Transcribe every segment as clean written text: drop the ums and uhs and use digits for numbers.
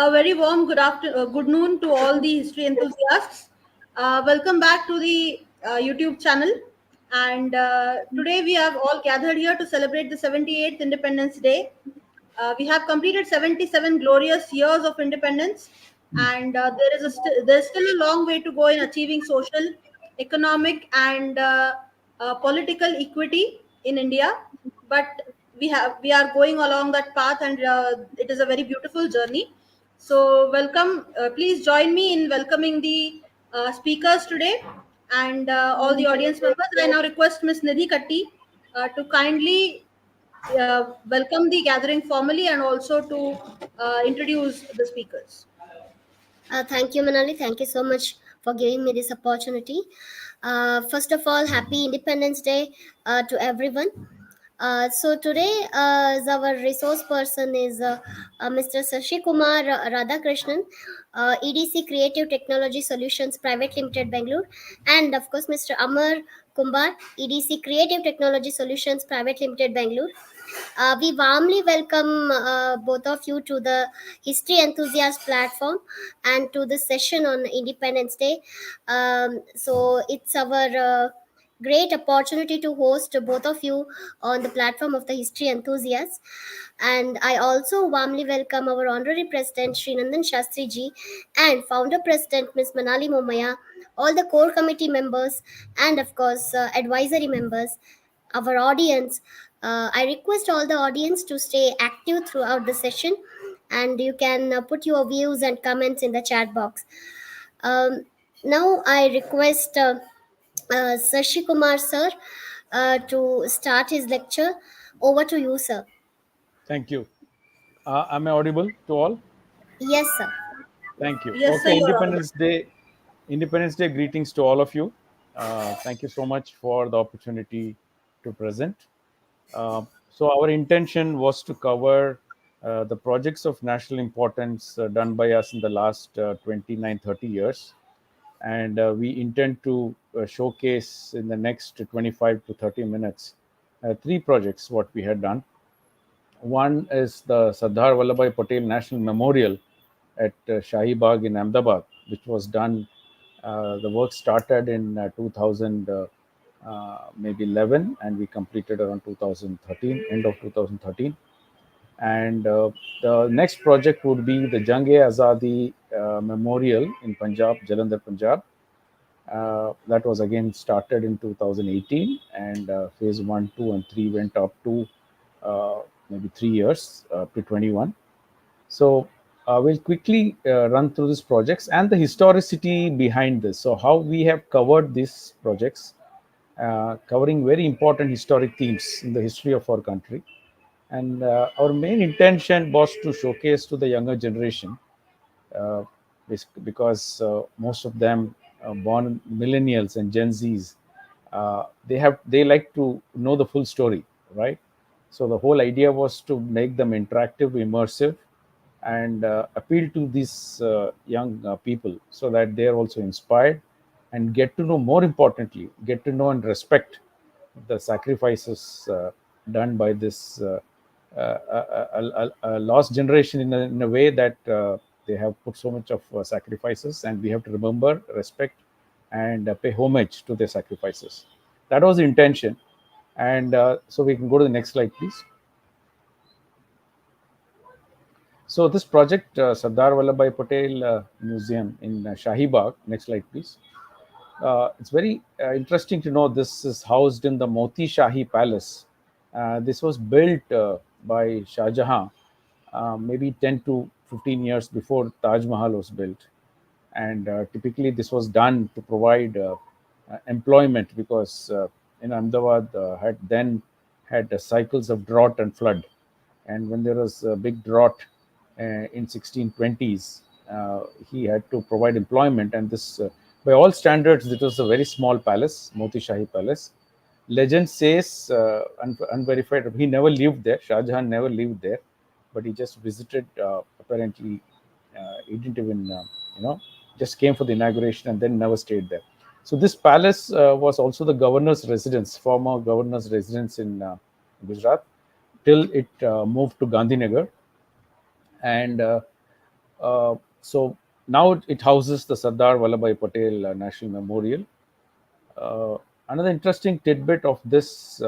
A very warm good noon to all the history enthusiasts. Welcome back to the YouTube channel. And today we have all gathered here to celebrate the 78th Independence Day. We have completed 77 glorious years of independence, and there's still a long way to go in achieving social, economic, and political equity in India. But we are going along that path, and it is a very beautiful journey. So, welcome. Please join me in welcoming the speakers today and all the audience members. I now request Ms. Nidhi Katti to kindly welcome the gathering formally and also to introduce the speakers. Thank you, Manali. Thank you so much for giving me this opportunity. First of all, happy Independence Day to everyone. So today, our resource person is Mr. Sasi Kumar Radhakrishnan, EDC Creative Technology Solutions Private Limited, Bangalore, and of course Mr. Amar Kumar, EDC Creative Technology Solutions Private Limited, Bangalore. We warmly welcome both of you to the History Enthusiast platform and to this session on Independence Day. So it's our great opportunity to host both of you on the platform of the History Enthusiasts. And I also warmly welcome our Honorary President Sri Nandan Shastri ji and Founder President Ms. Manali Momaya, all the core committee members, and of course advisory members, our audience. I request all the audience to stay active throughout the session, and you can put your views and comments in the chat box. Um, Now, I request Sashi Kumar sir to start his lecture. Over to you, sir. Thank you. Am I audible to all? Yes, sir. Thank you. Yes, sir, Okay, you are audible. Independence Day greetings to all of you. Thank you so much for the opportunity to present. So our intention was to cover the projects of national importance done by us in the last 29, 30 years. And we intend to showcase in the next 25 to 30 minutes three projects what we had done. One is the Sardar Vallabhbhai Patel National Memorial at Shahi Bagh in Ahmedabad, which was done. The work started in 2000, maybe 11, and we completed around 2013, end of 2013. And the next project would be the Jang-e-Azadi Memorial in Punjab, Jalandhar, Punjab. That was again started in 2018, and phase 1, 2, and 3 went up to maybe 3 years to 21. So we'll quickly run through these projects and the historicity behind this. So how we have covered these projects, covering very important historic themes in the history of our country. And our main intention was to showcase to the younger generation, uh, because most of them born millennials and Gen Zs, they like to know the full story, right? So the whole idea was to make them interactive, immersive, and appeal to these young people so that they are also inspired and get to know, more importantly, get to know and respect the sacrifices done by this lost generation in a way that they have put so much of sacrifices, and we have to remember, respect, and pay homage to their sacrifices. That was the intention. And so we can go to the next slide, please. So this project, Sardar Vallabhbhai Patel Museum in Shahi Bagh. Next slide, please. It's very interesting to know this is housed in the Moti Shahi Palace. This was built by Shah Jahan maybe 10 to 15 years before Taj Mahal was built. And typically, this was done to provide employment, because Ahmedabad had cycles of drought and flood. And when there was a big drought in 1620s, he had to provide employment. And this, by all standards, it was a very small palace, Moti Shahi Palace. Legend says, unverified, he never lived there. Shah Jahan never lived there, but he just visited. Apparently, he didn't even, just came for the inauguration and then never stayed there. So this palace was also the governor's residence, former governor's residence in Gujarat, till it moved to Gandhinagar. And So now it houses the Sardar Vallabhai Patel National Memorial. Uh, Another interesting tidbit of this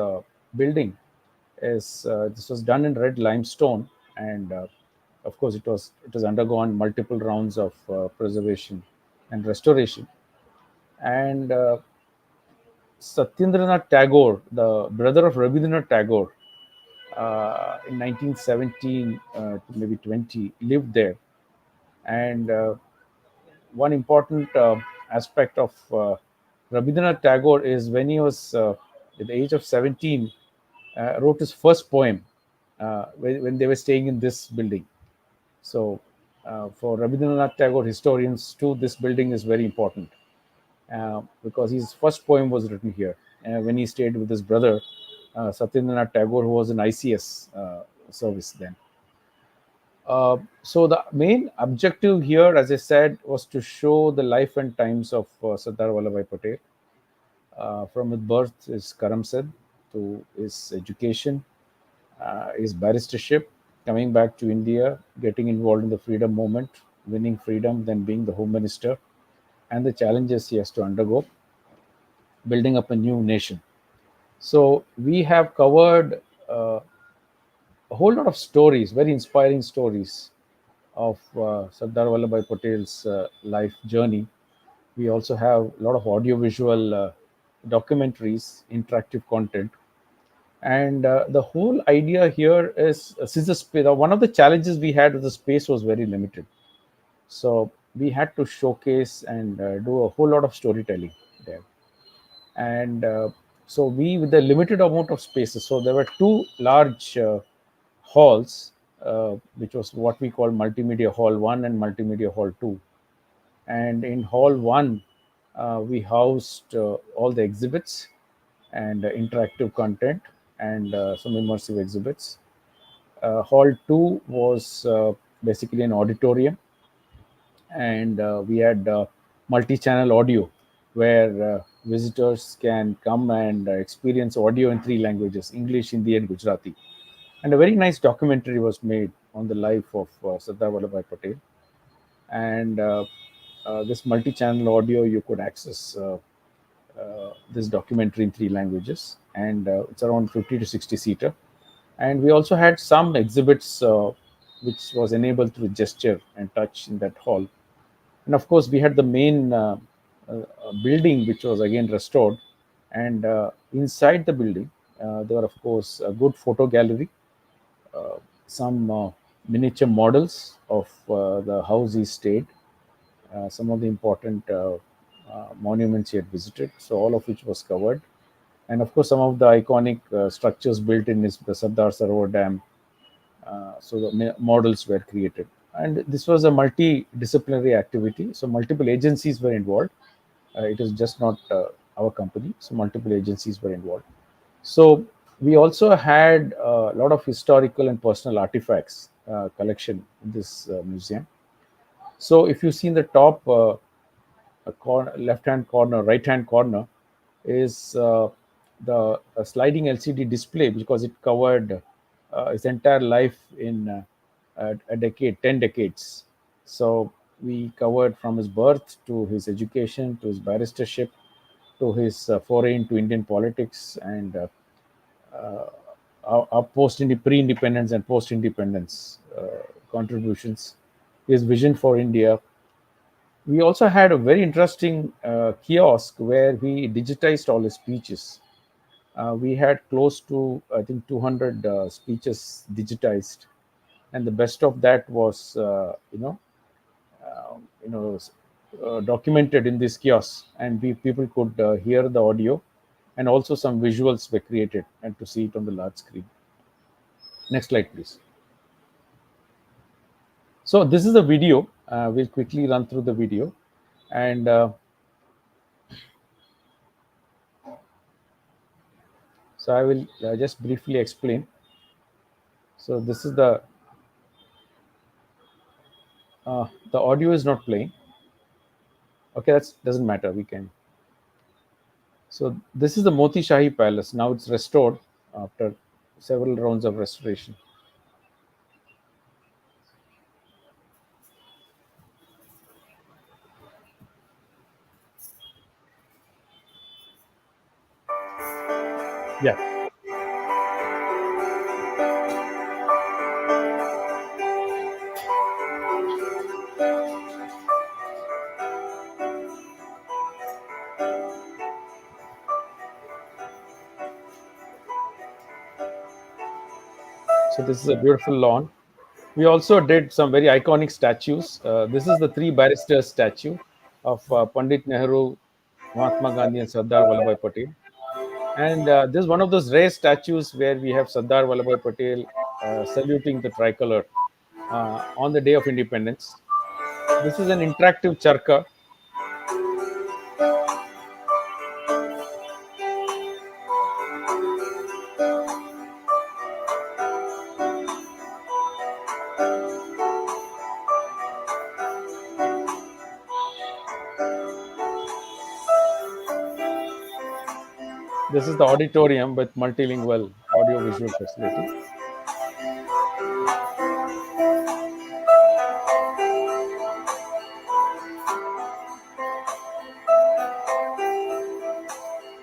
building is this was done in red limestone, and of course it has undergone multiple rounds of preservation and restoration. And Satyendranath Tagore, the brother of Rabindranath Tagore, in 1917 to maybe 20, lived there. And one important aspect of Rabindranath Tagore is when he was at the age of 17, wrote his first poem when they were staying in this building. So, for Rabindranath Tagore historians too, this building is very important because his first poem was written here when he stayed with his brother Satyendranath Tagore, who was in ICS service then. So the main objective here, as I said, was to show the life and times of Sardar Vallabhai Patel, from his birth, his Karamsad, to his education, his barristership, coming back to India, getting involved in the freedom movement, winning freedom, then being the home minister, and the challenges he has to undergo, building up a new nation. So we have covered a whole lot of stories, very inspiring stories of Sardar Vallabhai Patel's life journey. We also have a lot of audiovisual documentaries, interactive content. And the whole idea here is since one of the challenges we had with the space was very limited. So we had to showcase and do a whole lot of storytelling there. And so we, with the limited amount of spaces, so there were two large halls, which was what we call multimedia hall 1 and multimedia hall 2. And in hall 1 we housed all the exhibits and interactive content and some immersive exhibits. Hall 2 was basically an auditorium, and we had multi-channel audio where visitors can come and experience audio in three languages: English, Hindi, and Gujarati. And a very nice documentary was made on the life of Sardar Vallabhai Patel. And this multi-channel audio, you could access this documentary in three languages, and it's around 50 to 60 seater. And we also had some exhibits which was enabled through gesture and touch in that hall. And of course, we had the main building, which was again restored. And inside the building, there were, of course, a good photo gallery, some miniature models of the house he stayed, some of the important monuments he had visited, so all of which was covered. And of course, some of the iconic structures built in the Sardar Sarovar Dam, so the models were created. And this was a multidisciplinary activity, so multiple agencies were involved. It is just not our company, so multiple agencies were involved. So we also had a lot of historical and personal artifacts collection in this museum. So if you see in the top left hand corner, right hand corner, is the sliding LCD display, because it covered his entire life in a decade, 10 decades. So we covered from his birth to his education to his barristership to his foray into Indian politics, and our pre-independence and post-independence contributions, his vision for India. We also had a very interesting kiosk where we digitized all his speeches. We had close to, I think, 200 speeches digitized, and the best of that was, documented in this kiosk, and people could hear the audio, and also some visuals were created and to see it on the large screen. Next slide, please. So this is a video. We'll quickly run through the video, and so I will just briefly explain. So this is the audio is not playing. Okay, that doesn't matter. We can. So this is the Moti Shahi Palace. Now it's restored after several rounds of restoration. Yeah. So this is a beautiful lawn. We also did some very iconic statues. This is the three barristers statue of Pandit Nehru, Mahatma Gandhi, and Sardar Vallabhbhai Patel. And this is one of those rare statues where we have Sardar Vallabhbhai Patel saluting the tricolor on the day of independence. This is an interactive charka. This is the auditorium with multilingual audio visual facility.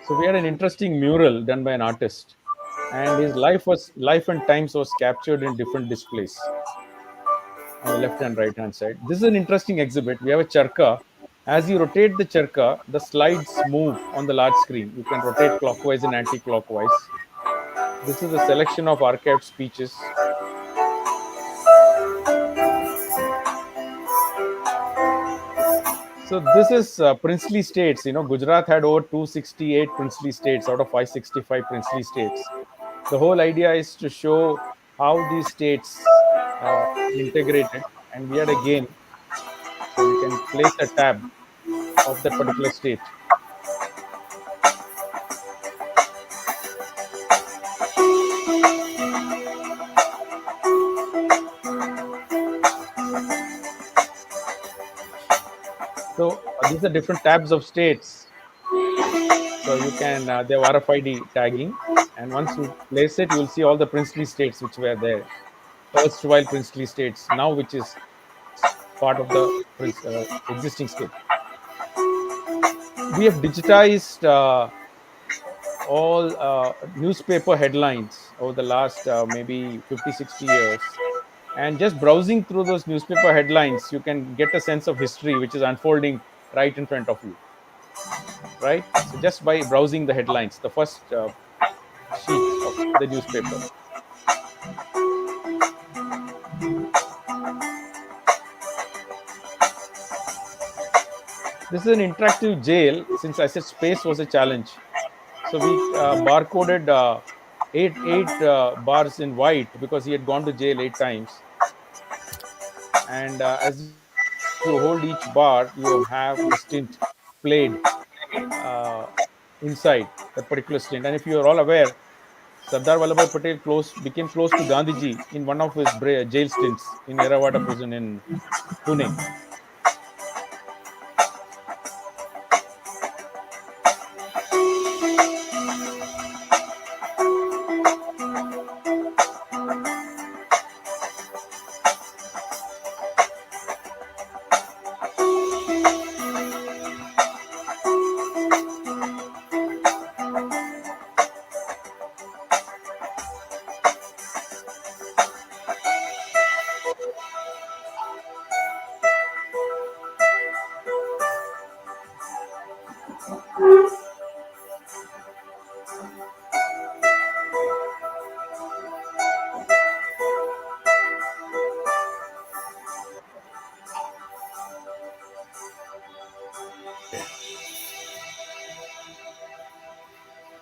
So we had an interesting mural done by an artist, and his life and times was captured in different displays on the left and right hand side. This is an interesting exhibit. We have a charka. As you rotate the charka, the slides move on the large screen. You can rotate clockwise and anti-clockwise. This is a selection of archived speeches. So this is princely states. You know, Gujarat had over 268 princely states out of 565 princely states. The whole idea is to show how these states integrated, and we had a game. So you can place a tab of that particular state. So these are different tabs of states. So you can they have RFID tagging, and once you place it, you will see all the princely states which were there, erstwhile princely states, now which is part of the existing state. We have digitized all newspaper headlines over the last maybe 50, 60 years. And just browsing through those newspaper headlines, you can get a sense of history which is unfolding right in front of you, right? So just by browsing the headlines, the first sheet of the newspaper. This is an interactive jail. Since I said space was a challenge, so we barcoded eight bars in white because he had gone to jail 8 times. And as you hold each bar, you have the stint played uh, inside that particular stint. And if you are all aware, Sardar Vallabhbhai Patel became close to Gandhiji in one of his jail stints in Eravada prison in Pune.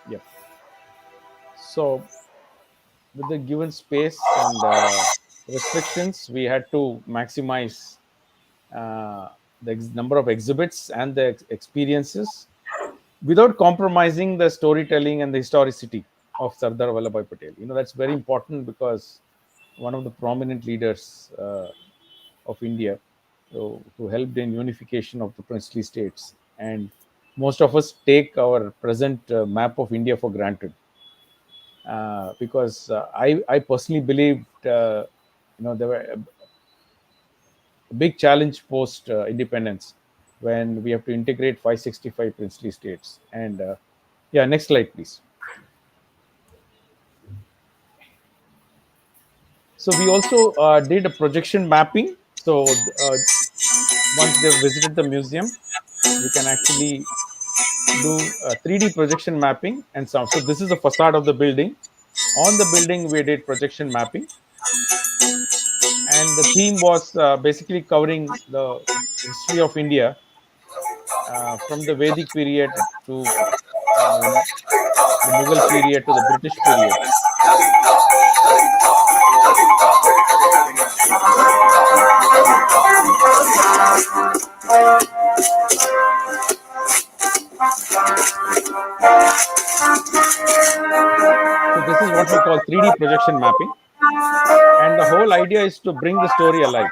Yep. So with the given space and restrictions, we had to maximize the number of exhibits and the experiences without compromising the storytelling and the historicity of Sardar Vallabhbhai Patel. You know, that's very important because one of the prominent leaders of India who helped in unification of the princely states. And most of us take our present map of India for granted because I personally believed, there were a big challenge post independence when we have to integrate 565 princely states. And yeah, next slide, please. So we also did a projection mapping. So once they've visited the museum, we can actually do 3D projection mapping and sound. So this is the facade of the building. On the building, we did projection mapping, and the theme was basically covering the history of India from the Vedic period to you know the Mughal period to the British period. So this is what we call 3D projection mapping, and the whole idea is to bring the story alive.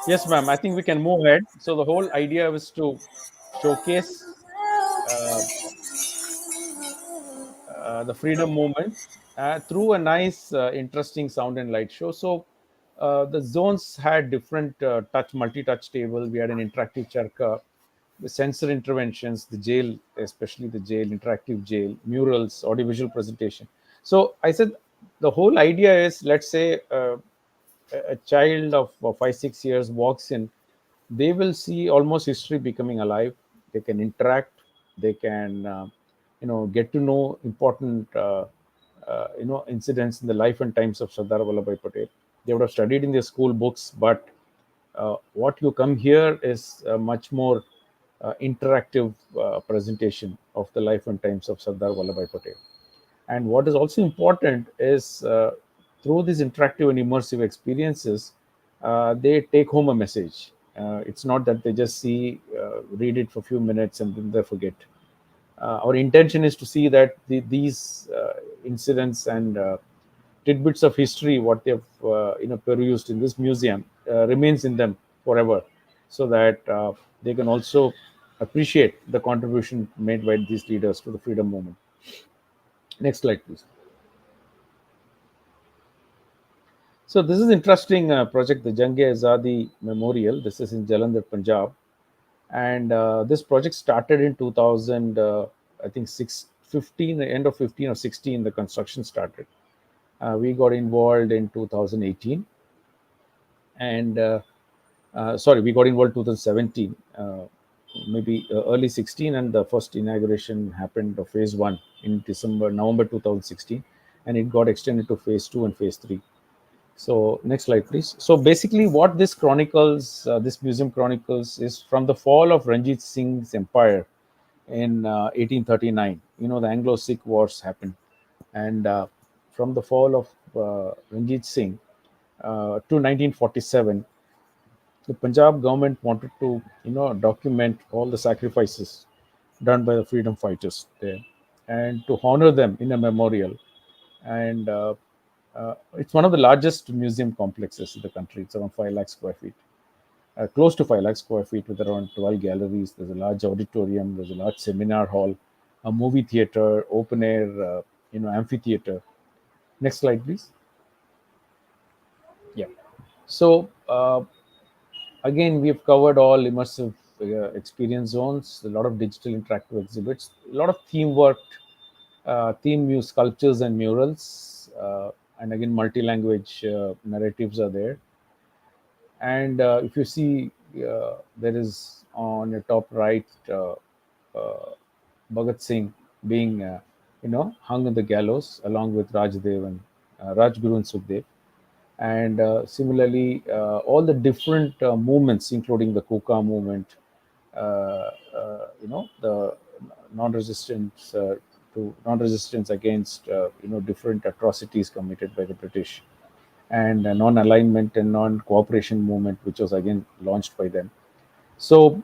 Yes, ma'am. I think we can move ahead. So the whole idea was to showcase uh, the freedom movement through a nice, interesting sound and light show. So the zones had different multi-touch table. We had an interactive charka, the sensor interventions, the jail, especially the jail, interactive jail, murals, audiovisual presentation. So I said the whole idea is, let's say, a child of 5 6 years walks in, they will see almost history becoming alive. They can interact, they can get to know important incidents in the life and times of Sardar Vallabhai Patel. They would have studied in their school books, but what you come here is a much more interactive presentation of the life and times of Sardar Vallabhai Patel. And what is also important is through these interactive and immersive experiences, they take home a message. It's not that they just see, read it for a few minutes and then they forget. Our intention is to see that these incidents and tidbits of history, what they've perused in this museum, remains in them forever, so that they can also appreciate the contribution made by these leaders to the freedom movement. Next slide, please. So this is interesting project, the Jang Azadi Memorial. This is in Jalandhar, Punjab, and this project started in 2000. I think 15, the end of 15 or 16, the construction started. We got involved in 2018, and sorry, we got involved 2017, maybe early 16, and the first inauguration happened of phase one in November 2016, and it got extended to phase two and phase three. So next slide, please. So basically, what this chronicles, this museum chronicles, is from the fall of Ranjit Singh's empire in 1839. The Anglo-Sikh wars happened, and from the fall of Ranjit Singh to 1947, the Punjab government wanted to, document all the sacrifices done by the freedom fighters there, and to honor them in a memorial. And it's one of the largest museum complexes in the country. It's around 5 lakh square feet, close to 5 lakh square feet, with around 12 galleries. There's a large auditorium, there's a large seminar hall, a movie theater, open air, amphitheater. Next slide, please. Yeah. So again, we've covered all immersive experience zones, a lot of digital interactive exhibits, a lot of theme work, theme use sculptures and murals, and again, multi-language narratives are there. And if you see, there is on your top right, Bhagat Singh being, hung on the gallows along with Rajdev and Rajguru and Sukhdev. And similarly, all the different movements, including the Kuka movement, the non-resistance non-resistance against different atrocities committed by the British, and non-alignment and non-cooperation movement, which was again launched by them. So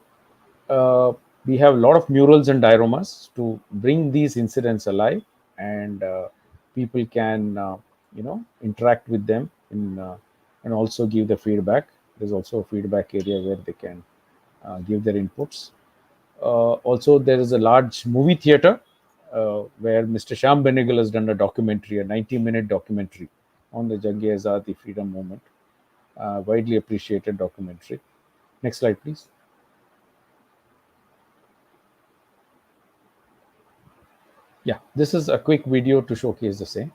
We have a lot of murals and dioramas to bring these incidents alive, and people can interact with them and also give the feedback. There's also a feedback area where they can give their inputs. Also, there is a large movie theater where Mr. Sham Benegal has done a documentary, a 90-minute documentary on the Jangi Azadi freedom movement. Widely appreciated documentary. Next slide, please. Yeah, this is a quick video to showcase the same.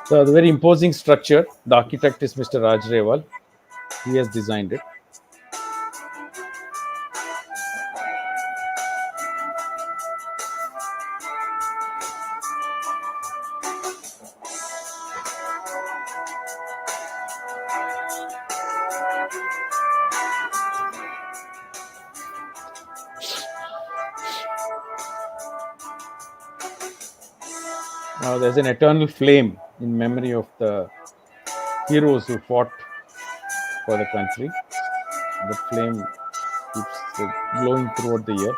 So the very imposing structure, the architect is Mr. Raj Rewal. He has designed it. Now there's an eternal flame in memory of the heroes who fought for the country. The flame keeps glowing throughout the year.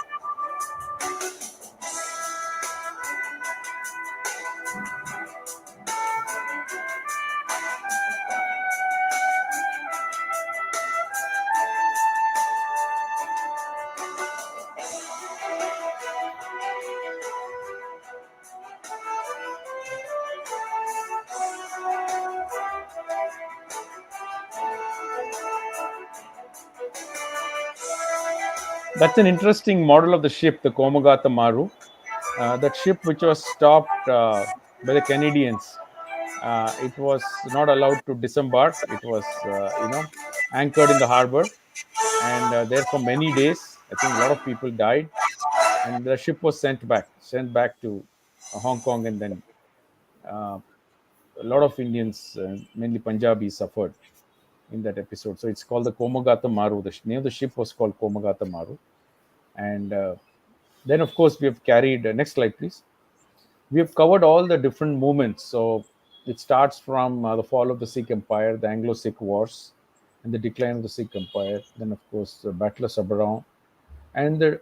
That's an interesting model of the ship, the Komagata Maru. That ship, which was stopped by the Canadians, it was not allowed to disembark. It was, anchored in the harbor, and there for many days. I think a lot of people died, and the ship was sent back to Hong Kong, and then a lot of Indians, mainly Punjabis, suffered in that episode. So it's called the Komagata Maru. The name of the ship was called Komagata Maru, and then of course we have carried. Next slide, please. We have covered all the different movements. So it starts from the fall of the Sikh Empire, the Anglo-Sikh Wars, and the decline of the Sikh Empire. Then, of course, the Battle of Sabarao, and the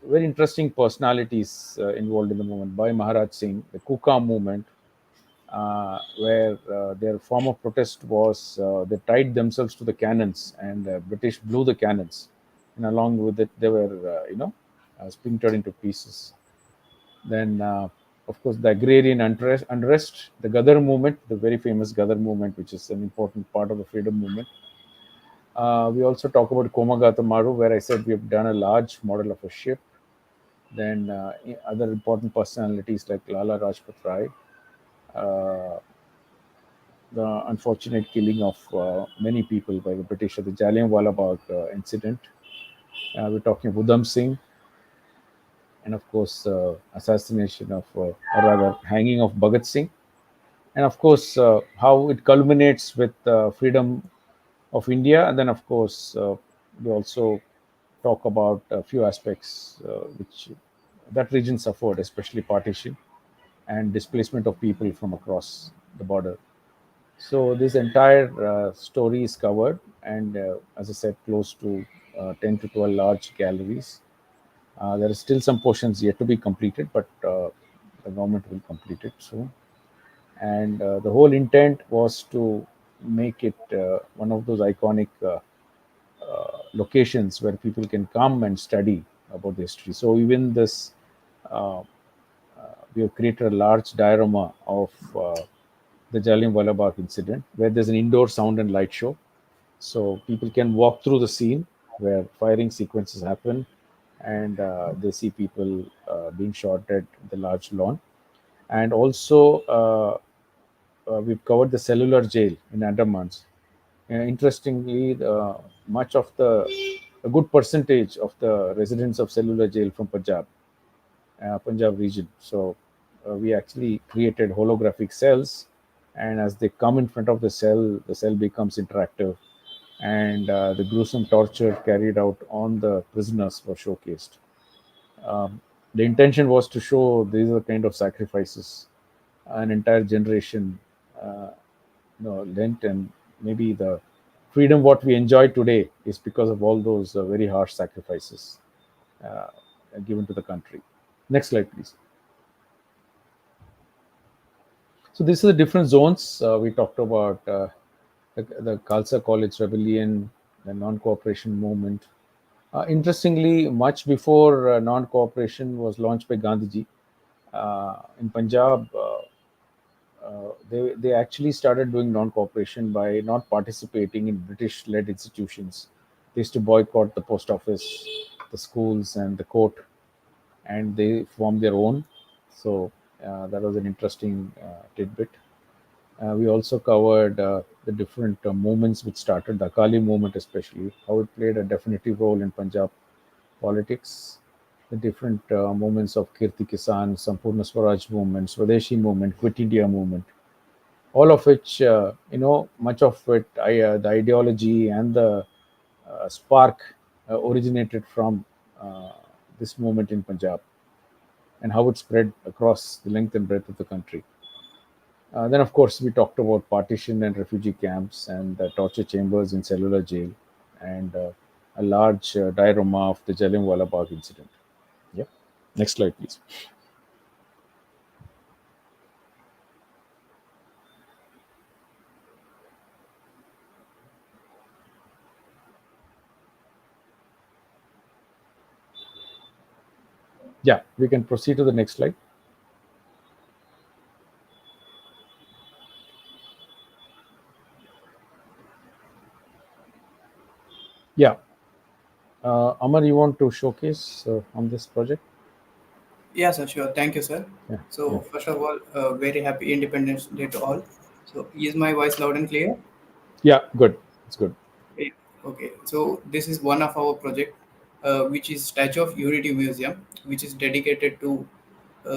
very interesting personalities involved in the movement. Bhai Maharaj Singh, the Kuka movement, where their form of protest was they tied themselves to the cannons, and British blew the cannons, and along with it, they were, splintered into pieces. Then, of course, the agrarian unrest, the Gadar movement, the very famous Gadar movement, which is an important part of the freedom movement. We also talk about Komagata Maru, where I said we have done a large model of a ship. Then other important personalities like Lala Rajpat Rai, the unfortunate killing of many people by the British at the Jallianwala Bagh incident. We're talking of Udham Singh, and of course, assassination of, or rather, hanging of Bhagat Singh, and of course, how it culminates with freedom of India, and then of course, we also talk about a few aspects which that region suffered, especially partition and displacement of people from across the border. So this entire story is covered, and as I said, close to 10 to 12 large galleries. There are still some portions yet to be completed, but the government will complete it soon. And the whole intent was to make it one of those iconic locations where people can come and study about the history. So even we have created a large diorama of the Jallianwala Bagh incident, where there's an indoor sound and light show. So people can walk through the scene where firing sequences happen, and they see people being shot at the large lawn. And also, we've covered the cellular jail in Andamans. Interestingly, much of a good percentage of the residents of cellular jail from Punjab region. So we actually created holographic cells, and as they come in front of the cell becomes interactive, and the gruesome torture carried out on the prisoners were showcased. The intention was to show these are the kind of sacrifices an entire generation lent, and maybe the freedom what we enjoy today is because of all those very harsh sacrifices uh, given to the country. Next slide, please. So these are the different zones. We talked about the Khalsa College rebellion, the non-cooperation movement. Interestingly, much before non-cooperation was launched by Gandhiji in Punjab, they actually started doing non-cooperation by not participating in British-led institutions. They used to boycott the post office, the schools, and the court, and they formed their own. So that was an interesting tidbit. We also covered the different movements which started, the Akali movement especially, how it played a definitive role in Punjab politics, the different movements of Kirti Kisan, Sampurna Swaraj movement, Swadeshi movement, Quit India movement, all of which, much of it, the ideology and the spark originated from this movement in Punjab, and how it spread across the length and breadth of the country. Then, of course, we talked about partition and refugee camps and the torture chambers in cellular jail, and a large diorama of the Jallianwala Bagh incident. Yep. Next slide, please. Yeah, we can proceed to the next slide. Yeah. Amar, you want to showcase on this project? Yeah, sir, sure. Thank you, sir. Yeah. So, Yeah. first of all, very happy Independence Day to all. So, is my voice loud and clear? Yeah. Good. It's good. Yeah. Okay. So, this is one of our project, which is Statue of Unity Museum, which is dedicated to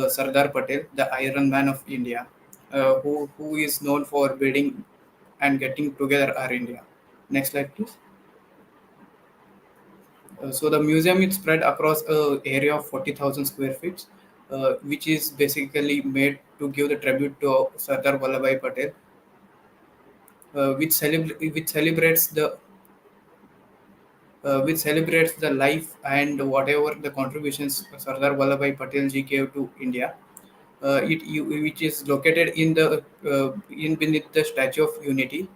Sardar Patel, the Iron Man of India, who is known for building and getting together our India. Next slide, please. So the museum is spread across a area of 40,000 square feet, which is basically made to give the tribute to Sardar Vallabhbhai Patel, which celebrates the life and whatever the contributions Sardar Vallabhbhai Patel ji gave to India. Which is located in the in beneath the Statue of Unity,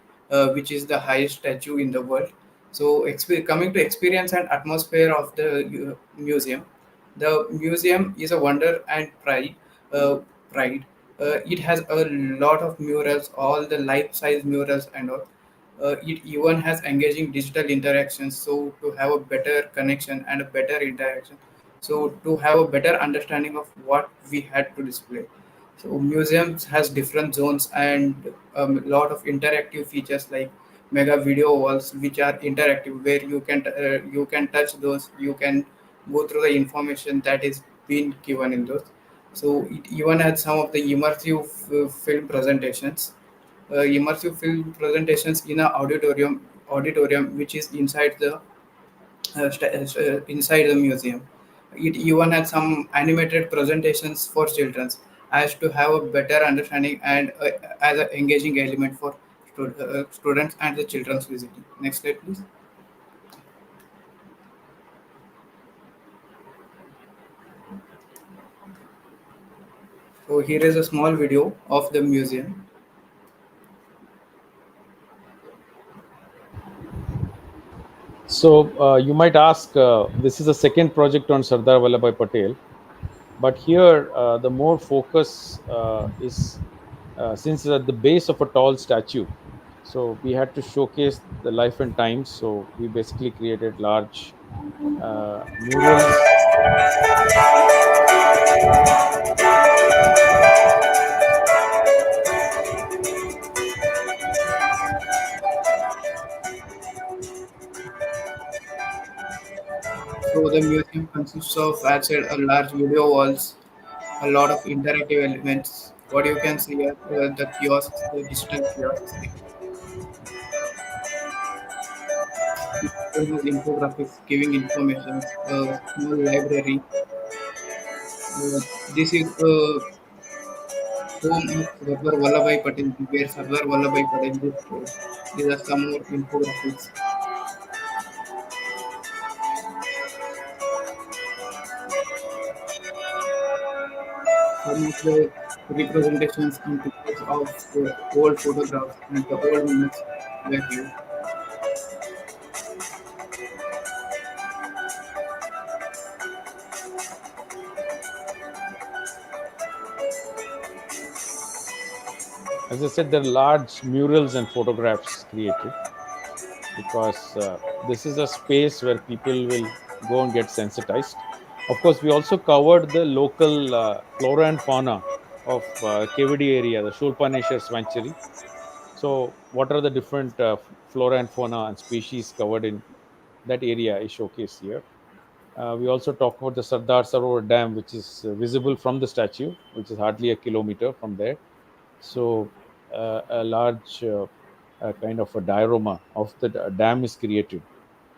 which is the highest statue in the world. So, coming to experience and atmosphere of the museum, the museum is a wonder and pride. Uh, pride. It has a lot of murals, all the life-size murals and all. It even has engaging digital interactions, so to have a better connection and a better interaction, so to have a better understanding of what we had to display. So museums has different zones and a lot of interactive features like mega video walls, which are interactive, where you can touch those, you can go through the information that is being given in those. So it even has some of the immersive film presentations, immersive film presentations in a auditorium which is inside the museum. It even had some animated presentations for children, as to have a better understanding and as an engaging element for students and the children's visiting. Next slide, please. So here is a small video of the museum. So you might ask, this is a second project on Sardar Vallabhbhai Patel, but here the more focus is since it's at the base of a tall statue, so we had to showcase the life and times. So we basically created large murals. So the museum consists of, as said, a large video walls, a lot of interactive elements. What you can see are the kiosks, the digital kiosks. It also has infographics giving information, a small library. This is home of Sardar Vallabhai Patel, where Sardar Vallabhai Patel is stored. These are some more infographics. Some of the representations and pictures of old photographs and the old minutes were here. As I said, there are large murals and photographs created because this is a space where people will go and get sensitized. Of course, we also covered the local flora and fauna of KVD area, the Shulpaneshwar Sanctuary. So, what are the different flora and fauna and species covered in that area is showcased here. We also talk about the Sardar Sarovar Dam, which is visible from the statue, which is hardly a kilometer from there. So, a large kind of a diorama of the dam is created.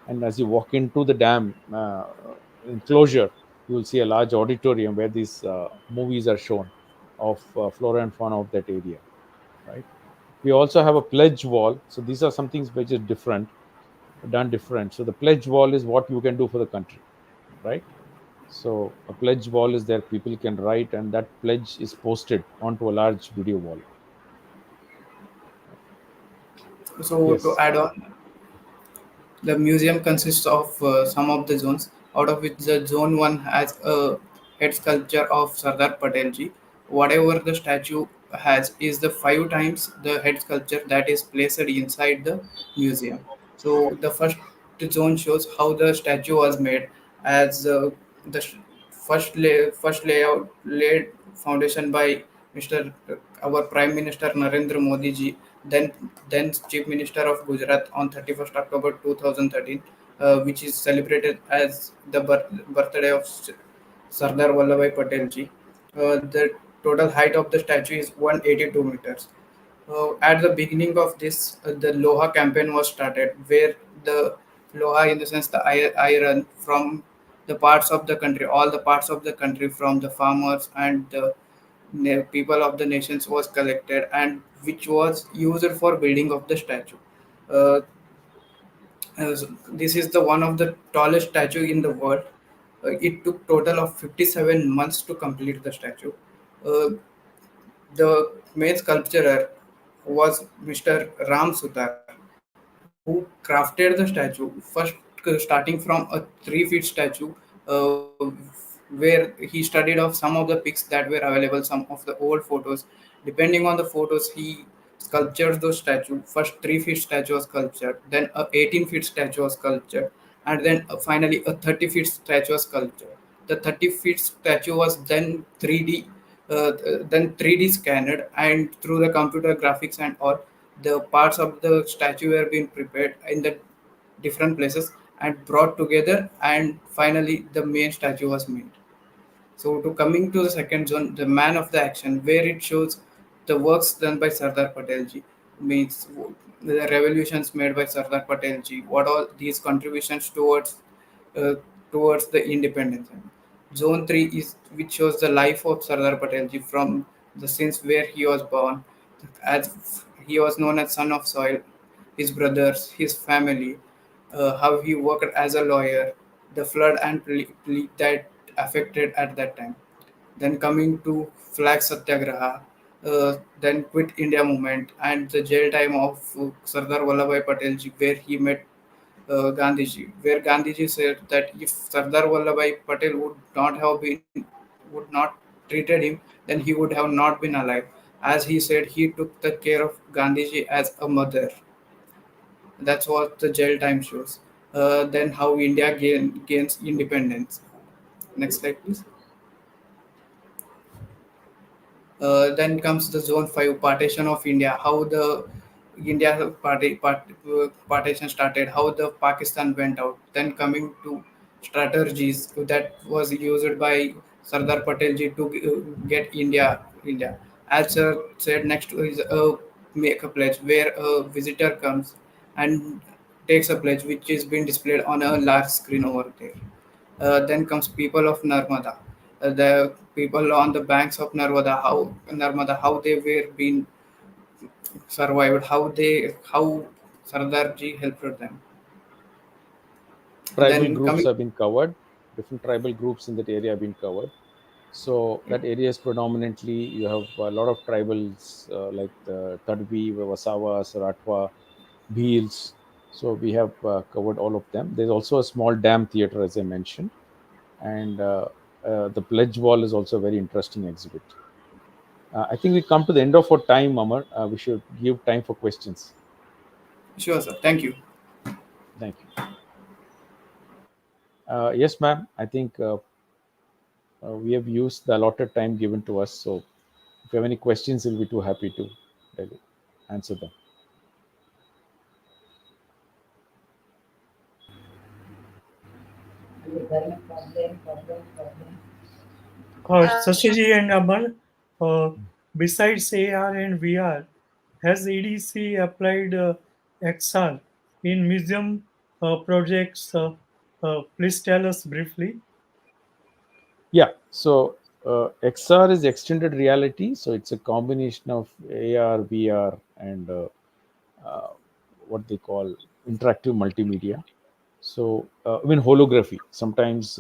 And as you walk into the dam enclosure, you will see a large auditorium where these movies are shown of flora and fauna of that area, right? We also have a pledge wall. So these are some things which is different, done different. So the pledge wall is what you can do for the country, right? So a pledge wall is there, people can write, and that pledge is posted onto a large video wall. So to Yes. add on, the museum consists of some of the zones, out of which the zone one has a head sculpture of Sardar Patelji. Whatever the statue has is the five times the head sculpture that is placed inside the museum. So the first zone shows how the statue was made, as the first layout laid foundation by Mr. Our Prime Minister Narendra Modi ji, then Chief Minister of Gujarat on 31st October 2013, which is celebrated as the birthday of Sardar Vallabhai Patel ji. The total height of the statue is 182 meters. At the beginning of this, the Loha campaign was started, where the Loha, in the sense the iron from the parts of the country, all the parts of the country, from the farmers and the people of the nations, was collected, and which was used for building of the statue. Uh, this is the one of the tallest statue in the world. It took total of 57 months to complete the statue. Uh, the main sculptor was Mr. Ram Sutar, who crafted the statue first, starting from a 3 feet statue, uh, where he studied of some of the pics that were available, some of the old photos. Depending on the photos, he sculptured those statue. First 3 feet statue was sculptured, then a 18 feet statue was sculptured, and then finally a 30 feet statue was sculptured. The 30 feet statue was then 3D, then 3D scanned, and through the computer graphics and all, the parts of the statue were being prepared in the different places and brought together, and finally the main statue was made. So to coming to the second zone, the man of the action, where it shows the works done by Sardar Patelji, means the revolutions made by Sardar Patelji, what all these contributions uh, towards the independence. Zone 3 is which shows the life of Sardar Patelji from the since where he was born, as he was known as son of soil, his brothers, his family, how he worked as a lawyer, the flood and that affected at that time. Then coming to flag satyagraha, then quit India movement, and the jail time of Sardar Vallabhai Patel ji, where he met Gandhiji, where Gandhiji said that if Sardar Vallabhai Patel would not treated him, then he would have not been alive. As he said, he took the care of Gandhiji as a mother. That's what the jail time shows. Then how India gains independence. Next slide, please. Then comes the Zone 5 partition of India, how the partition started, how the Pakistan went out. Then coming to strategies that was used by Sardar Patel ji to get India. As said, next is a make a pledge where a visitor comes and takes a pledge which is being displayed on a large screen over there. Then comes people of Narmada, the people on the banks of Narmada, how they were being survived, how Sardarji helped them. Tribal Then groups coming, have been covered. Different tribal groups in that area have been covered. So that area is predominantly, you have a lot of tribals like the Tadvi, Vasawas, Ratwa, Bheels. So we have covered all of them. There's also a small dam theater, as I mentioned, and the pledge wall is also a very interesting exhibit. I think we come to the end of our time, Amar. We should give time for questions. sure sir, thank you. Thank you. Yes, ma'am. I think we have used the allotted time given to us. So if you have any questions, we'll be too happy to uh, answer them. Sasi and Aman, uh, besides AR and VR, has EDC applied XR in museum projects? Please tell us briefly. Yeah. So XR is extended reality. So it's a combination of AR, VR, and uh, what they call interactive multimedia. So I mean holography. Sometimes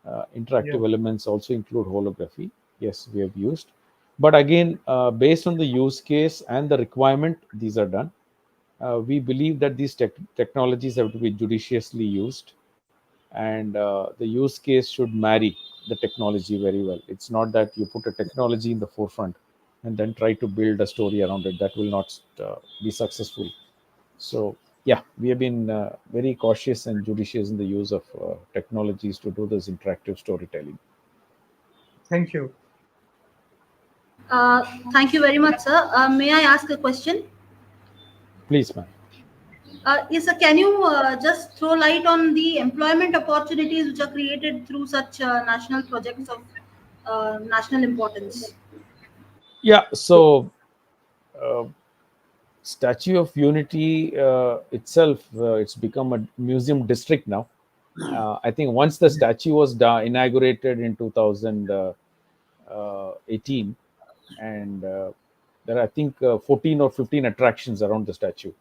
Yeah. interactive elements also include holography. Yes, we have used. But again, based on the use case and the requirement, these are done. We believe that these technologies have to be judiciously used, and the use case should marry the technology very well. It's not that you put a technology in the forefront and then try to build a story around it. That will not be successful. So yeah, we have been very cautious and judicious in the use of technologies to do this interactive storytelling. Thank you. Thank you very much, sir. May I ask a question? Please, ma'am. Yes, sir. Can you just throw light on the employment opportunities which are created through such national projects of national importance? Yeah. So uh, Statue of Unity itself, it's become a museum district now. I think once the statue was inaugurated in 2018, and there are, I think, 14 or 15 attractions around the statue.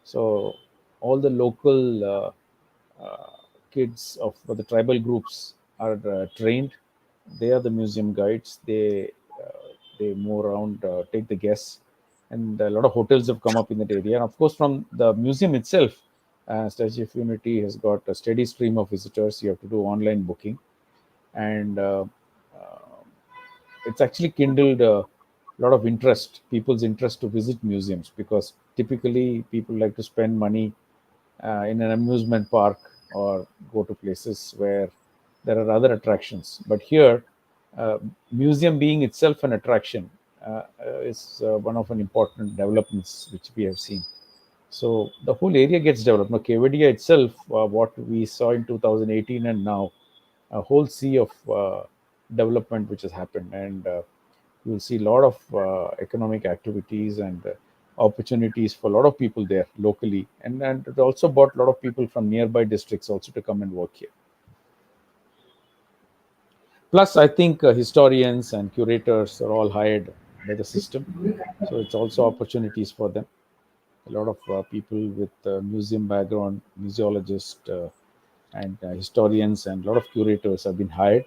So all the local kids of the tribal groups are trained. They are the museum guides. They move around, take the guests, and a lot of hotels have come up in that area. And of course, from the museum itself, Statue of Unity has got a steady stream of visitors. You have to do online booking, and it's actually kindled a lot of interest, people's interest to visit museums, because typically people like to spend money in an amusement park or go to places where there are other attractions. But here, museum being itself an attraction is one of an important developments which we have seen. So the whole area gets developed. Now, Kevadia itself, what we saw in 2018 and now, a whole sea of development which has happened, and you'll see a lot of economic activities and opportunities for a lot of people there locally, and it also brought a lot of people from nearby districts also to come and work here. Plus, I think historians and curators are all hired by the system, so it's also opportunities for them. A lot of people with museum background, museologists, and historians, and a lot of curators have been hired,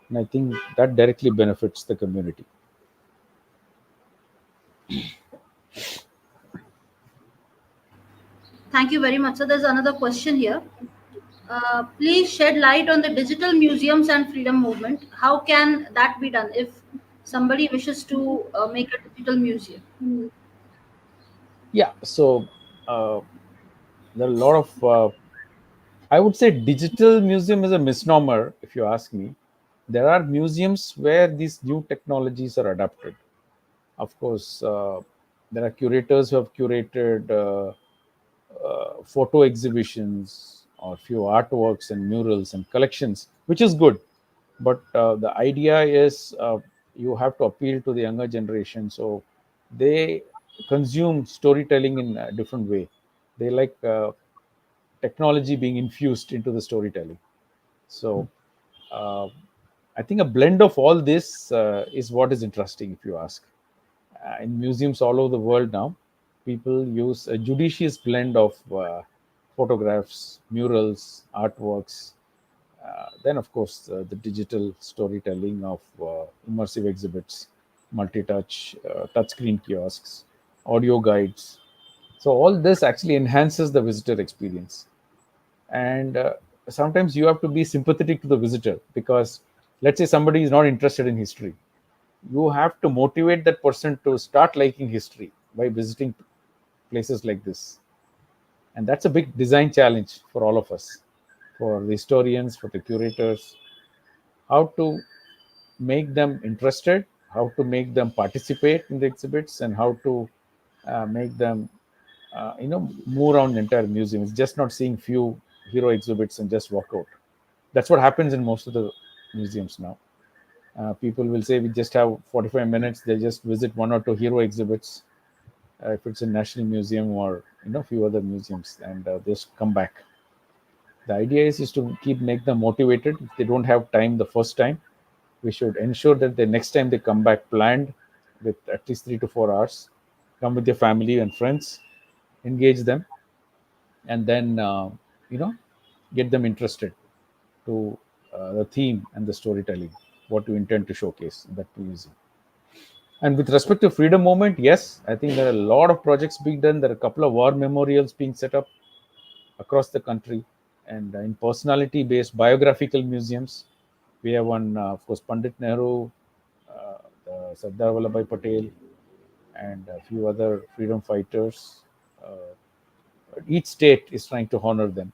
and I think that directly benefits the community. Thank you very much, sir. There's another question here. Please shed light on the digital museums and freedom movement. How can that be done? If somebody wishes to make a digital museum? Yeah. So uh, there are a lot of I would say digital museum is a misnomer, if you ask me. There are museums where these new technologies are adapted. Of course, there are curators who have curated photo exhibitions or few artworks and murals and collections, which is good. But the idea is you have to appeal to the younger generation, so they consume storytelling in a different way. They like technology being infused into the storytelling. So uh, I think a blend of all this is what is interesting, if you ask. In museums all over the world now, people use a judicious blend of photographs, murals, artworks, then, of course, the digital storytelling of immersive exhibits, multi-touch, touchscreen kiosks, audio guides. So all this actually enhances the visitor experience. And sometimes you have to be sympathetic to the visitor, because let's say somebody is not interested in history, you have to motivate that person to start liking history by visiting places like this. And that's a big design challenge for all of us, for the historians, for the curators, how to make them interested, how to make them participate in the exhibits, and how to make them move around the entire museum. It's just not seeing few hero exhibits and just walk out. That's what happens in most of the museums now. People will say we just have 45 minutes. They just visit one or two hero exhibits, if it's a national museum or few other museums, and just come back. The idea is to keep make them motivated. If they don't have time the first time, we should ensure that the next time they come back planned with at least 3 to 4 hours. Come with your family and friends, engage them, and then you know get them interested to the theme and the storytelling, what you intend to showcase in that museum. And with respect to freedom movement, yes, I think there are a lot of projects being done. There are a couple of war memorials being set up across the country, and in personality based biographical museums. We have one, of course, Pandit Nehru, the Sardar Vallabhai Patel, and a few other freedom fighters. Uh, each state is trying to honor them.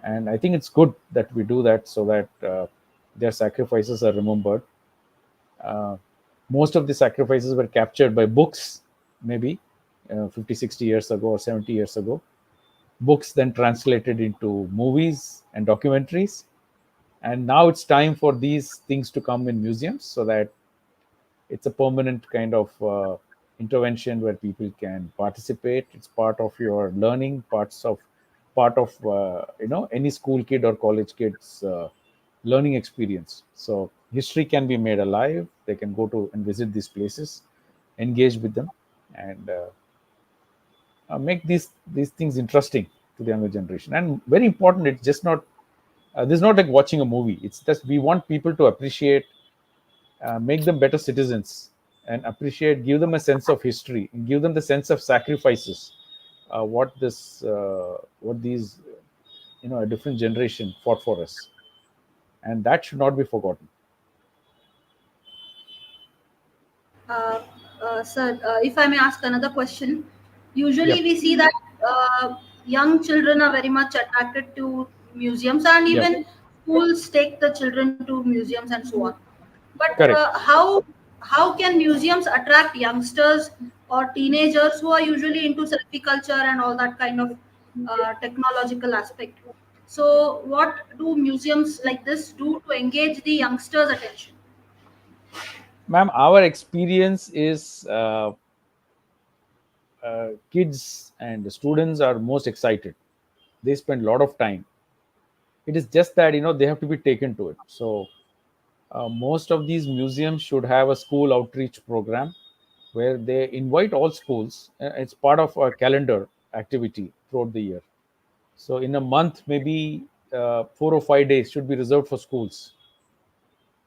And I think it's good that we do that, so that their sacrifices are remembered. Uh, Most of the sacrifices were captured by books, maybe 50, 60 years ago or 70 years ago. Books then translated into movies and documentaries. And now it's time for these things to come in museums, so that it's a permanent kind of intervention where people can participate. It's part of your learning, part of any school kid or college kid's learning experience. So history can be made alive. They can go to and visit these places, engage with them, and make these things interesting to the younger generation. And very important, it's just not this is not like watching a movie. It's just we want people to appreciate, make them better citizens, and appreciate, give them a sense of history, and give them the sense of sacrifices, what these a different generation fought for us, and that should not be forgotten. Uh, Sir, if I may ask another question, Yep. usually we see that young children are very much attracted to museums, and Yep. even schools take the children to museums and so on. But Correct. how can museums attract youngsters or teenagers who are usually into selfie culture and all that kind of technological aspect? So, what do museums like this do to engage the youngsters' attention? Ma'am, our experience is kids and students are most excited. They spend a lot of time. It is just that they have to be taken to it. So most of these museums should have a school outreach program where they invite all schools. It's part of a calendar activity throughout the year. So in a month, maybe 4 or 5 days should be reserved for schools,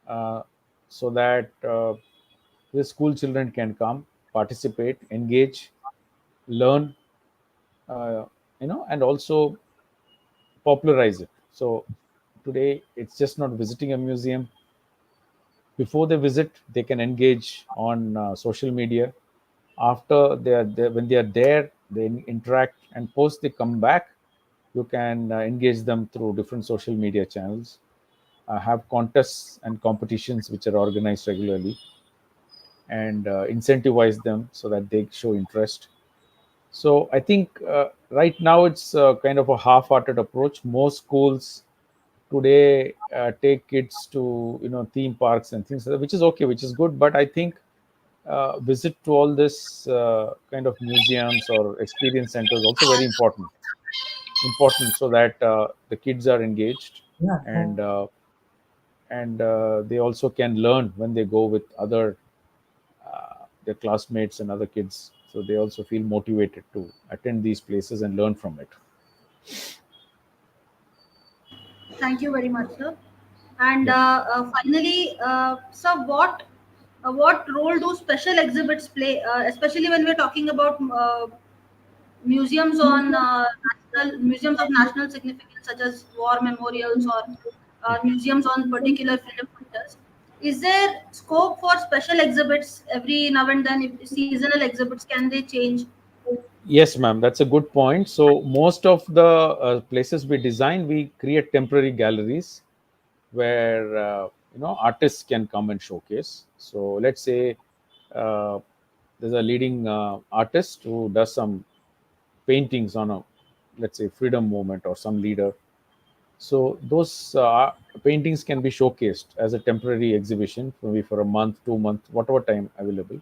uh, so that the school children can come, participate, engage, learn, uh, and also popularize it. So today, it's just not visiting a museum. Before they visit, they can engage on social media. After they are there, when they are there, they interact, and post they come back, you can engage them through different social media channels, have contests and competitions which are organized regularly, and incentivize them so that they show interest. So I think right now it's kind of a half-hearted approach. Most schools today take kids to theme parks and things like that, which is okay, which is good. But I think visit to all this kind of museums or experience centers also very important, so that the kids are engaged, Yeah. and they also can learn when they go with other their classmates and other kids, so they also feel motivated to attend these places and learn from it. Thank you very much, sir. And Yeah. finally, sir, what role do special exhibits play, especially when we're talking about museums on national museums of national significance, such as war memorials or museums on particular freedom fighters? Is there scope for special exhibits every now and then? If seasonal exhibits, can they change? Yes, ma'am, that's a good point. So most of the places we design, we create temporary galleries where artists can come and showcase. So let's say uh, there's a leading artist who does some paintings on a, let's say, freedom movement or some leader. So those paintings can be showcased as a temporary exhibition, maybe for a month, 2 months, whatever time available.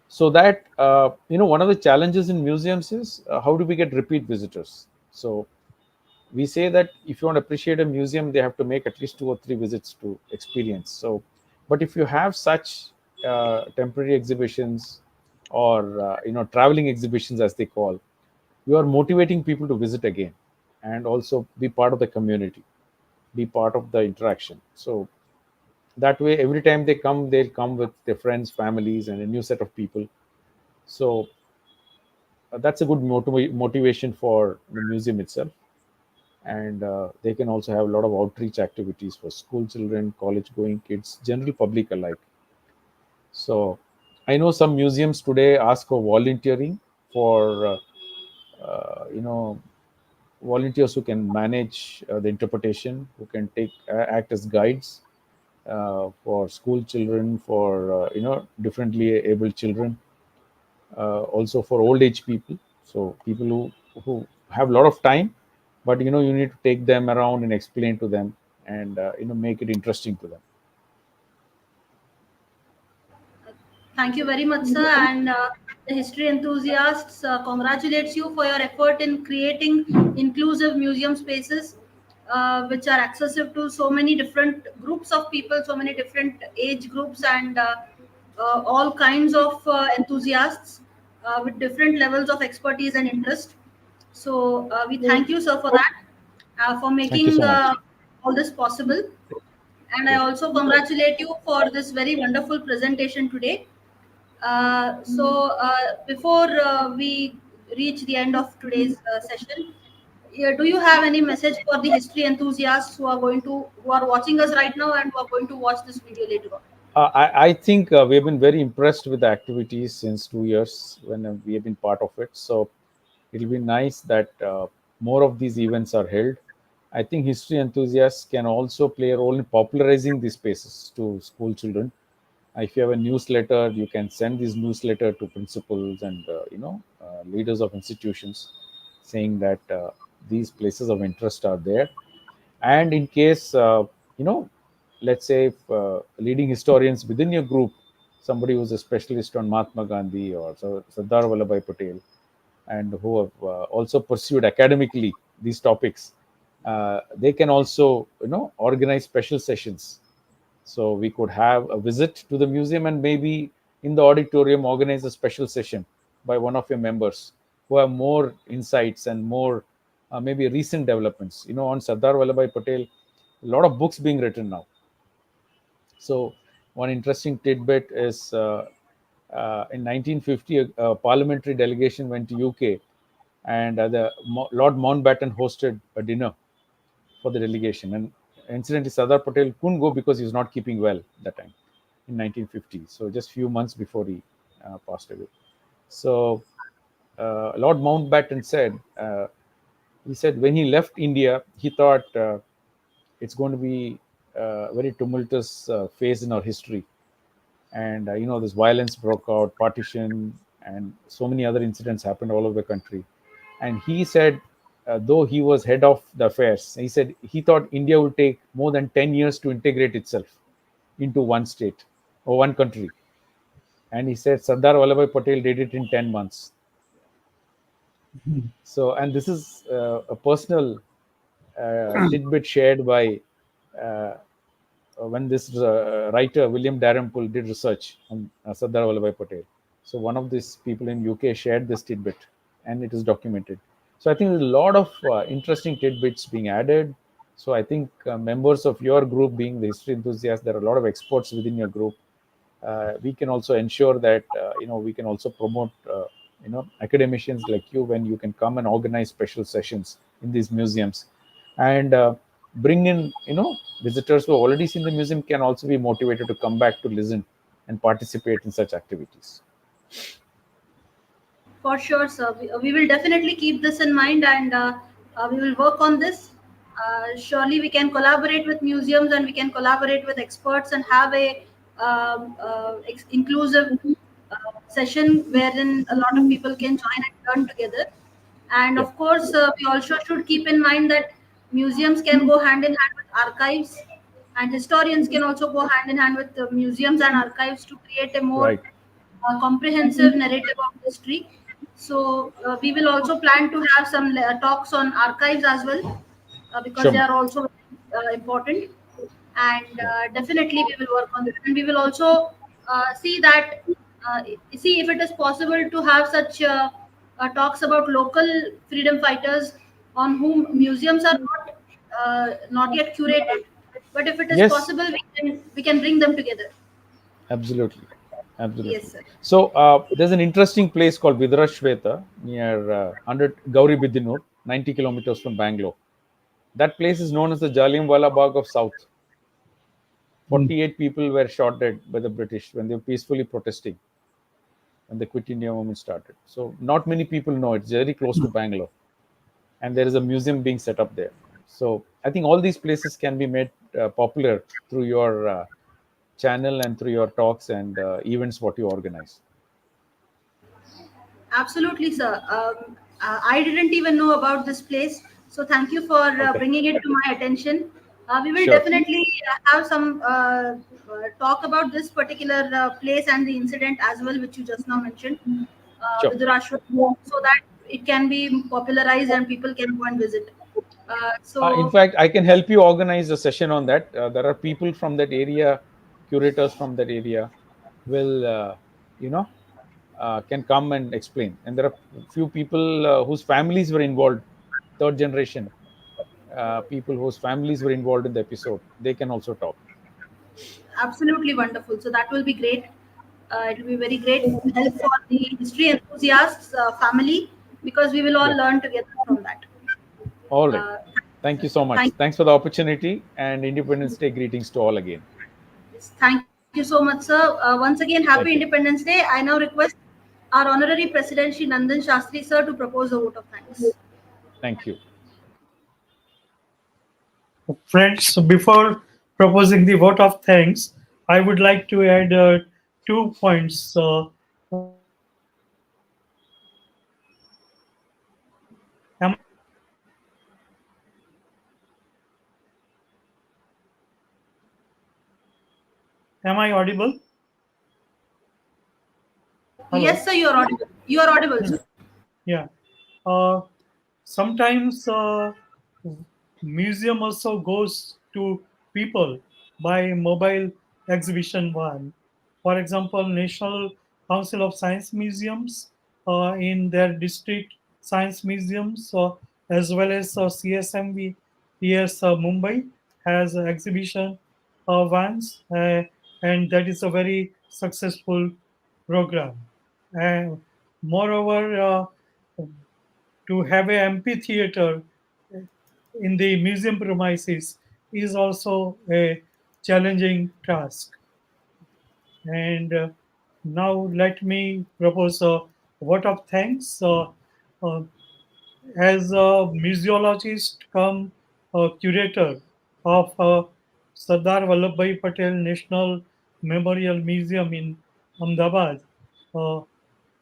So that one of the challenges in museums is how do we get repeat visitors. So we say that if you want to appreciate a museum, they have to make at least 2 or 3 visits to experience. So but if you have such temporary exhibitions, or traveling exhibitions as they call, you are motivating people to visit again and also be part of the community, be part of the interaction. So that way, every time they come, they'll come with their friends, families, and a new set of people. So that's a good motivation for the museum itself. And they can also have a lot of outreach activities for school children, college going kids, general public alike. So I know some museums today ask for volunteering for volunteers who can manage the interpretation, who can take act as guides for school children, for differently able children, also for old age people. So people who have a lot of time, but you need to take them around and explain to them, and make it interesting to them. Thank you very much, sir. And the history enthusiasts congratulates you for your effort in creating inclusive museum spaces, which are accessible to so many different groups of people, so many different age groups, and all kinds of enthusiasts with different levels of expertise and interest. So we thank you, sir, for that, for Thank you making so much. all this possible. And I Yeah. also congratulate you for this very wonderful presentation today. Before we reach the end of today's session, do you have any message for the history enthusiasts who are watching us right now and who are going to watch this video later on? I think we have been very impressed with the activities since 2 years when we have been part of it. So it'll be nice that more of these events are held. I think history enthusiasts can also play a role in popularizing these spaces to school children. If you have a newsletter, you can send this newsletter to principals and leaders of institutions, saying that these places of interest are there. And in case you know let's say if leading historians within your group, somebody who's a specialist on Mahatma Gandhi or Sardar Vallabhbhai Patel, and who have also pursued academically these topics, they can also organize special sessions. So we could have a visit to the museum, and maybe in the auditorium organize a special session by one of your members who have more insights and more maybe recent developments. On Sardar Vallabhbhai Patel, a lot of books being written now. So one interesting tidbit is in 1950, a parliamentary delegation went to UK, and Lord Mountbatten hosted a dinner for the delegation. And incidentally, Sardar Patel couldn't go because he was not keeping well that time in 1950. So just few months before he passed away. So Lord Mountbatten said, he said when he left India, he thought it's going to be a very tumultuous phase in our history, and this violence broke out, partition, and so many other incidents happened all over the country. And he said, though he was head of the affairs, he said he thought India would take more than 10 years to integrate itself into one state or one country. And he said Sardar Vallabhai Patel did it in 10 months. So, and this is a personal tidbit shared by uh, when this writer William Dalrymple did research on Sardar Vallabhai Patel. So one of these people in UK shared this tidbit, and it is documented. So I think there's a lot of interesting tidbits being added. So I think members of your group, being the history enthusiasts, there are a lot of experts within your group. We can also ensure that we can also promote academicians like you when you can come and organize special sessions in these museums, and bring in visitors who have already seen the museum can also be motivated to come back to listen and participate in such activities. For sure, sir. We will definitely keep this in mind, and we will work on this. Surely, we can collaborate with museums and we can collaborate with experts and have a inclusive uh, session wherein a lot of people can join and learn together. And Yeah, of course, we also should keep in mind that museums can go hand in hand with archives, and historians can also go hand in hand with museums and archives to create a more right. comprehensive narrative of history. So we will also plan to have some talks on archives as well, because Sure, they ma'am. are also important. And Yeah. definitely we will work on this, and we will also see that see if it is possible to have such talks about local freedom fighters on whom museums are not yet curated, but if it is Yes, possible, we can bring them together. absolutely, Yes, absolutely. sir. So there's an interesting place called Vidrashweta near 100 Gauri Bidinur, 90 kilometers from Bangalore. That place is known as the Jallianwala Bagh of South. Mm. 48 people were shot dead by the British when they were peacefully protesting when the Quit India movement started. So not many people know it's very close to Bangalore, and there is a museum being set up there. So I think all these places can be made popular through your channel and through your talks and events what you organize. Absolutely, sir. I didn't even know about this place, so thank you for Okay, bringing it to my attention. We will sure, definitely have some talk about this particular place and the incident as well, which you just now mentioned, sure. with the Rashwa, so that it can be popularized and people can go and visit. In So fact, I can help you organize a session on that. There are people from that area, curators from that area, will can come and explain. And there are few people whose families were involved, third generation people whose families were involved in the episode. They can also talk. absolutely wonderful. So that will be great. It will be very great help for the history enthusiasts family, because we will all Yeah. learn together from that. All right. Uh, Thank you so much. thank Thanks for the opportunity, and Independence Day greetings to all again. Thank you so much, sir. Once again, happy Thank you. Independence Day. I now request our honorary president, Shri Nandan Shastri, sir, to propose a vote of thanks. Thank you. Friends, before proposing the vote of thanks, I would like to add 2 points. Am am I audible? Hello. Yes, sir, you are audible. You are audible, sir. Yeah. Uh, Sometimes museum also goes to people by mobile exhibition one. For example, National Council of Science Museums in their district science museums, as well as CSMV PS Mumbai has an exhibition once, and that is a very successful program. And moreover, to have a amphitheater in the museum premises is also a challenging task. And now let me propose a vote of thanks. Uh, as a museologist come curator of Sardar Vallabhbhai Patel National Memorial Museum in Ahmedabad, uh,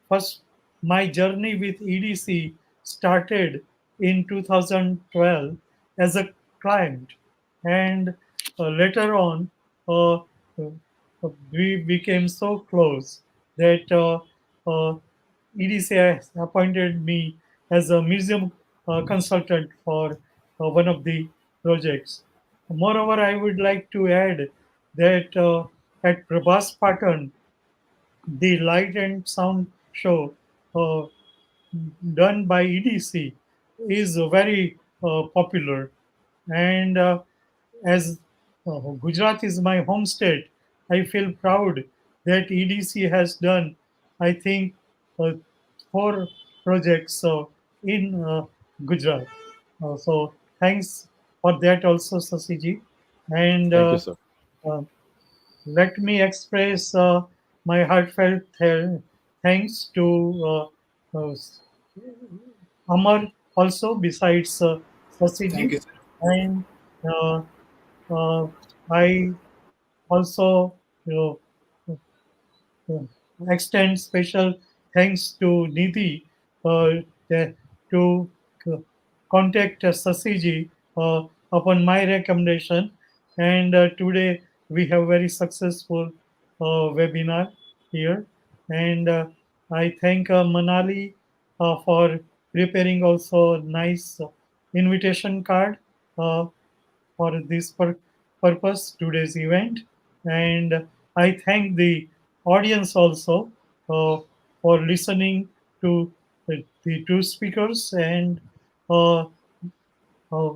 first, my journey with EDC started in 2012 as a client, and later on, uh, we became so close that EDC has appointed me as a museum consultant for one of the projects. Moreover, I would like to add that at Prabhas Patan, the light and sound show uh, done by EDC is very popular. And as Gujarat is my home state, I feel proud that EDC has done, I think, uh, 4 projects in Gujarat. So thanks for that also, Sasiji. And Thank you, sir. uh, let me express my heartfelt thanks to Amar also, besides Thank Sasiji. you, sir. And uh, uh, I also, you know, uh, extend special thanks to Nidhi to uh, contact Sasiji upon my recommendation. And today we have very successful webinar here. And I thank Manali for preparing also nice invitation card uh, for this purpose, today's event. And I thank the audience also for listening to the two speakers and uh, uh,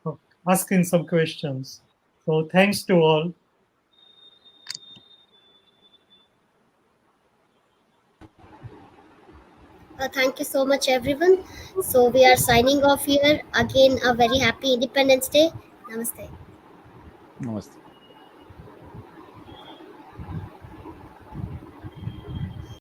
uh, asking some questions. So thanks to all. Thank you so much, everyone. So we are signing off here. Again, a very happy Independence Day. Namaste. Namaste.